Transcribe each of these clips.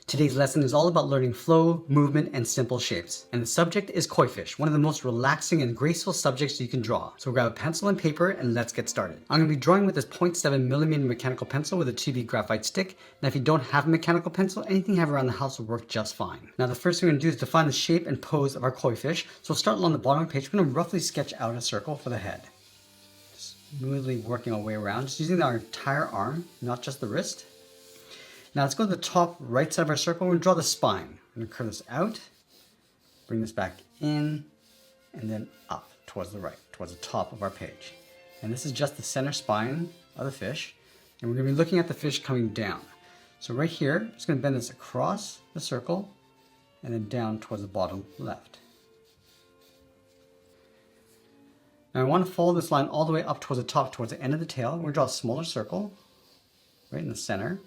Today's lesson is all about learning flow, movement, and simple shapes. And the subject is koi fish, one of the most relaxing and graceful subjects you can draw. So grab a pencil and paper and let's get started. I'm going to be drawing with this 0.7mm mechanical pencil with a 2B graphite stick. Now if you don't have a mechanical pencil, anything you have around the house will work just fine. Now the first thing we're going to do is define the shape and pose of our koi fish. So we'll start along the bottom of the page. We're going to roughly sketch out a circle for the head. Smoothly working our way around, just using our entire arm, not just the wrist. Now let's go to the top right side of our circle. We're going to draw the spine. We're going to curve this out, bring this back in, and then up towards the right, towards the top of our page. And this is just the center spine of the fish. And we're going to be looking at the fish coming down. So right here, I'm just going to bend this across the circle and then down towards the bottom left. Now I want to follow this line all the way up towards the top, towards the end of the tail. We're going to draw a smaller circle right in the center.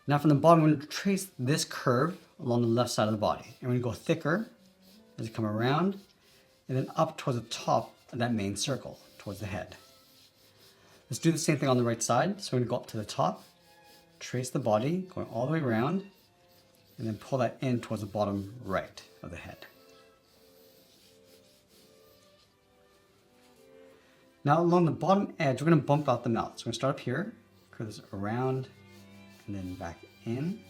Now from the bottom, we're going to trace this curve along the left side of the body. And we're going to go thicker as you come around and then up towards the top of that main circle, towards the head. Let's do the same thing on the right side. So we're going to go up to the top, trace the body, going all the way around, and then pull that in towards the bottom right of the head. Now along the bottom edge, we're going to bump out the mouth. So we're going to start up here, curve this around, and then back in.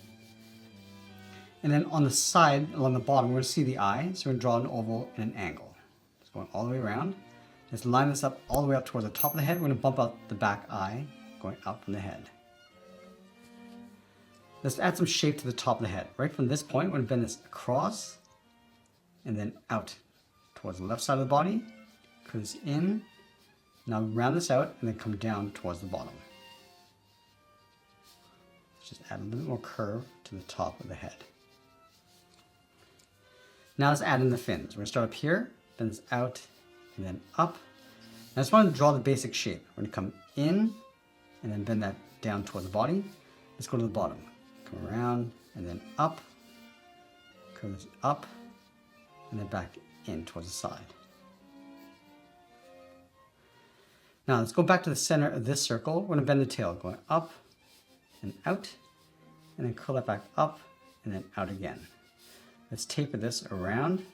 And then on the side, along the bottom, we're going to see the eye. So we're going to draw an oval and an angle. Just going all the way around. Let's line this up all the way up towards the top of the head. We're going to bump out the back eye, going up from the head. Let's add some shape to the top of the head. Right from this point, we're going to bend this across and then out towards the left side of the body. Curve this in. Now round this out and then come down towards the bottom. Just add a little bit more curve to the top of the head. Now let's add in the fins. We're going to start up here, bend this out, and then up. I just want to draw the basic shape. We're going to come in, and then bend that down toward the body. Let's go to the bottom. Come around, and then up. Curve this up, and then back in towards the side. Now let's go back to the center of this circle. We're going to bend the tail, going up, and out, and then curl that back up and then out again. Let's taper this around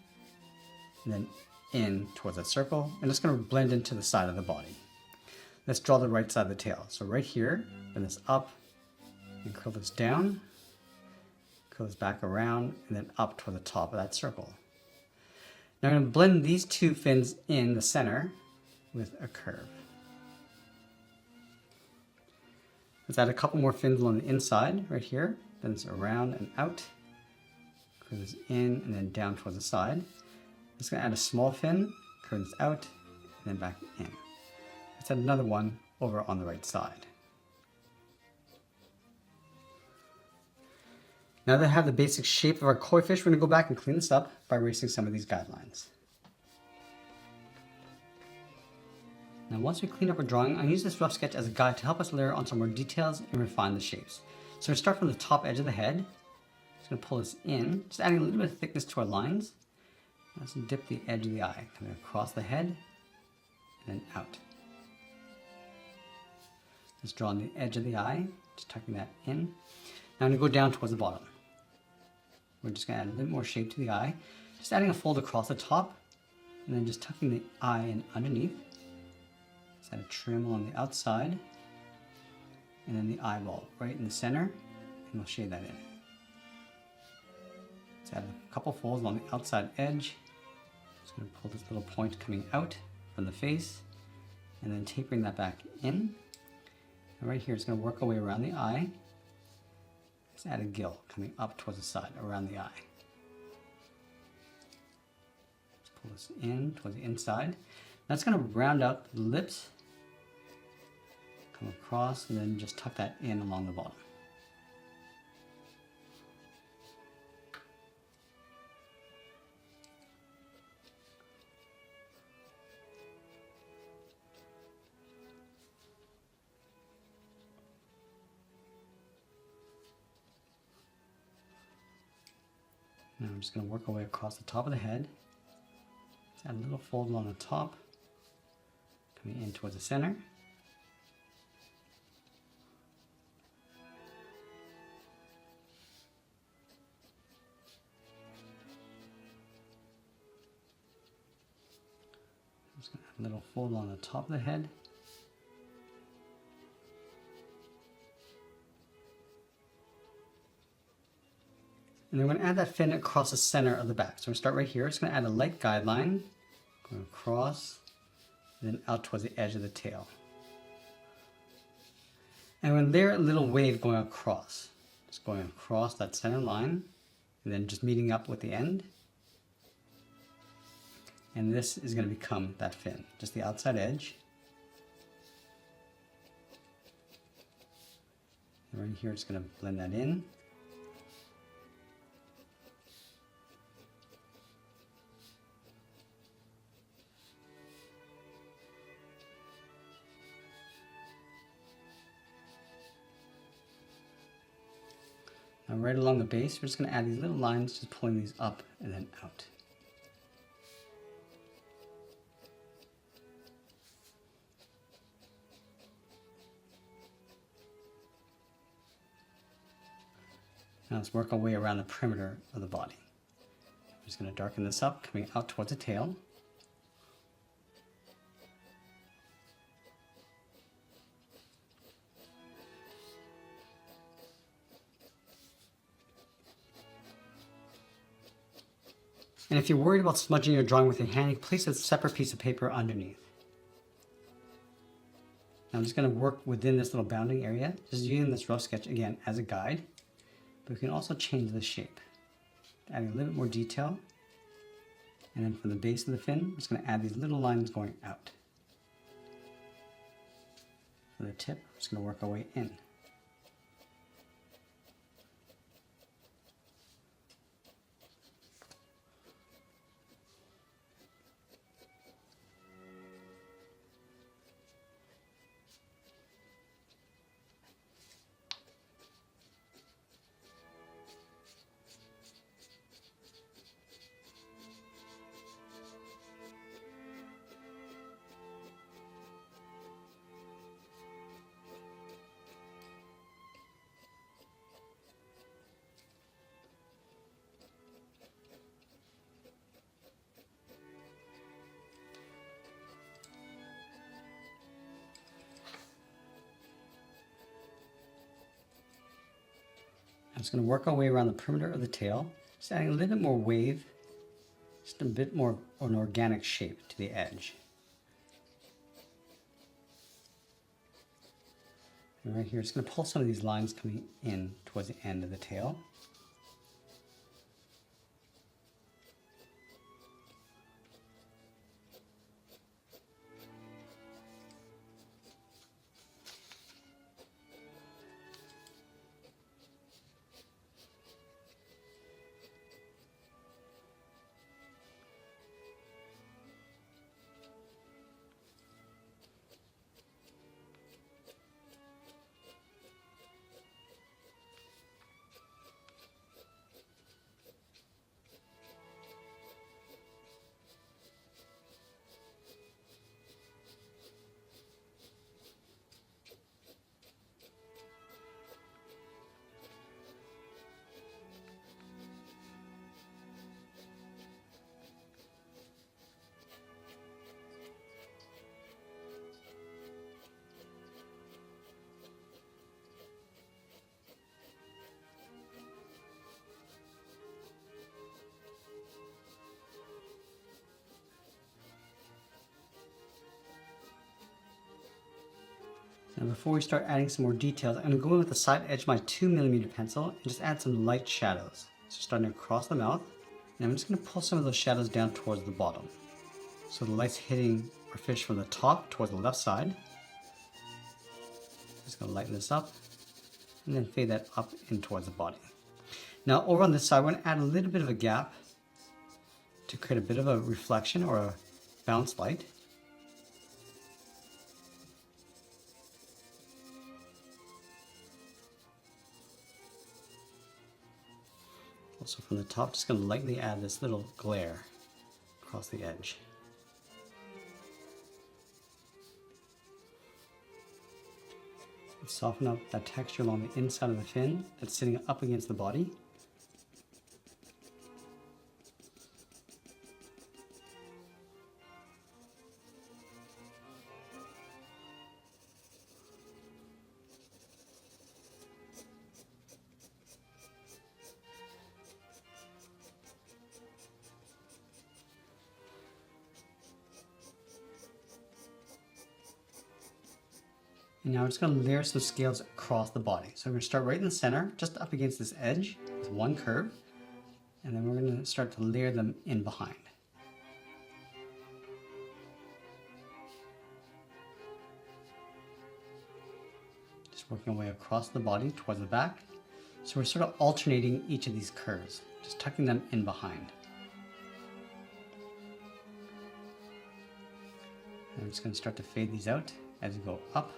and then in towards that circle, and it's going to blend into the side of the body. Let's draw the right side of the tail. So right here, bend this up and curl this down, curl this back around, and then up toward the top of that circle. Now I'm going to blend these two fins in the center with a curve. Let's add a couple more fins along the inside, right here. Bend this around and out. Curve this in and then down towards the side. Just going to add a small fin, curve this out, and then back in. Let's add another one over on the right side. Now that I have the basic shape of our koi fish, we're going to go back and clean this up by erasing some of these guidelines. Now once we clean up our drawing, I'm going to use this rough sketch as a guide to help us layer on some more details and refine the shapes. So we're going to start from the top edge of the head. Just going to pull this in, just adding a little bit of thickness to our lines. Let's dip the edge of the eye, coming across the head and then out. Let's draw on the edge of the eye, just tucking that in. Now I'm going to go down towards the bottom. We're just going to add a little more shape to the eye, just adding a fold across the top and then just tucking the eye in underneath. Let's add a trim along the outside, and then the eyeball right in the center, and we'll shade that in. Let's add a couple folds along the outside edge. Just going to pull this little point coming out from the face, and then tapering that back in. And right here, it's going to work our way around the eye. Let's add a gill coming up towards the side, around the eye. Let's pull this in towards the inside. That's going to round out the lips. Come across and then just tuck that in along the bottom. Now I'm just going to work our way across the top of the head. Let's add a little fold along the top, coming in towards the center. Just gonna add a little fold on the top of the head. And then we're going to add that fin across the center of the back. So we're going to start right here. It's going to add a light guideline, going across, and then out towards the edge of the tail. And we're going to layer a little wave going across. Just going across that center line, and then just meeting up with the end. And this is going to become that fin, just the outside edge. And right here, it's going to blend that in. Now right along the base, we're just going to add these little lines, just pulling these up and then out. Now let's work our way around the perimeter of the body. I'm just going to darken this up, coming out towards the tail. And if you're worried about smudging your drawing with your hand, you can place a separate piece of paper underneath. Now I'm just going to work within this little bounding area, just using this rough sketch again as a guide. But we can also change the shape, adding a little bit more detail. And then from the base of the fin, I'm just going to add these little lines going out. For the tip, I'm just going to work our way in. I'm just going to work our way around the perimeter of the tail, just adding a little bit more wave, just a bit more of an organic shape to the edge. And right here, it's going to pull some of these lines coming in towards the end of the tail. Now before we start adding some more details, I'm going to go in with the side edge of my 2mm pencil and just add some light shadows. So starting across the mouth, and I'm just going to pull some of those shadows down towards the bottom. So the light's hitting our fish from the top towards the left side. Just going to lighten this up and then fade that up in towards the body. Now over on this side, we're going to add a little bit of a gap to create a bit of a reflection or a bounce light. Also from the top, just going to lightly add this little glare across the edge. And soften up that texture along the inside of the fin that's sitting up against the body. And now we're just going to layer some scales across the body. So we're going to start right in the center, just up against this edge with one curve. And then we're going to start to layer them in behind. Just working our way across the body towards the back. So we're sort of alternating each of these curves, just tucking them in behind. And I'm just going to start to fade these out as we go up.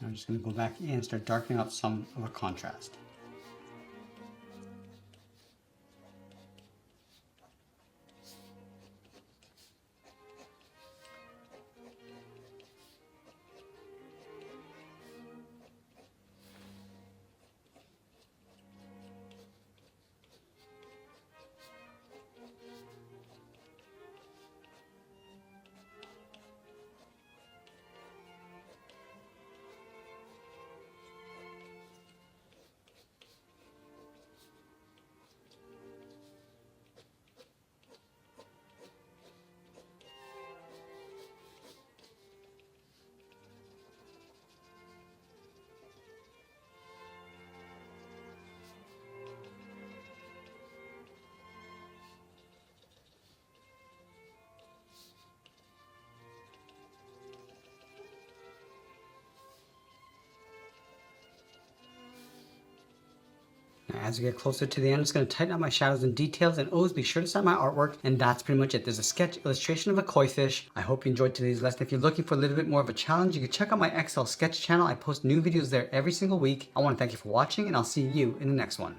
Now I'm just going to go back in and start darkening up some of our contrast. Now, as we get closer to the end, I'm just going to tighten up my shadows and details, and always be sure to sign my artwork, and that's pretty much it. There's a sketch illustration of a koi fish. I hope you enjoyed today's lesson. If you're looking for a little bit more of a challenge, you can check out my Excel sketch channel. I post new videos there every single week. I want to thank you for watching, and I'll see you in the next one.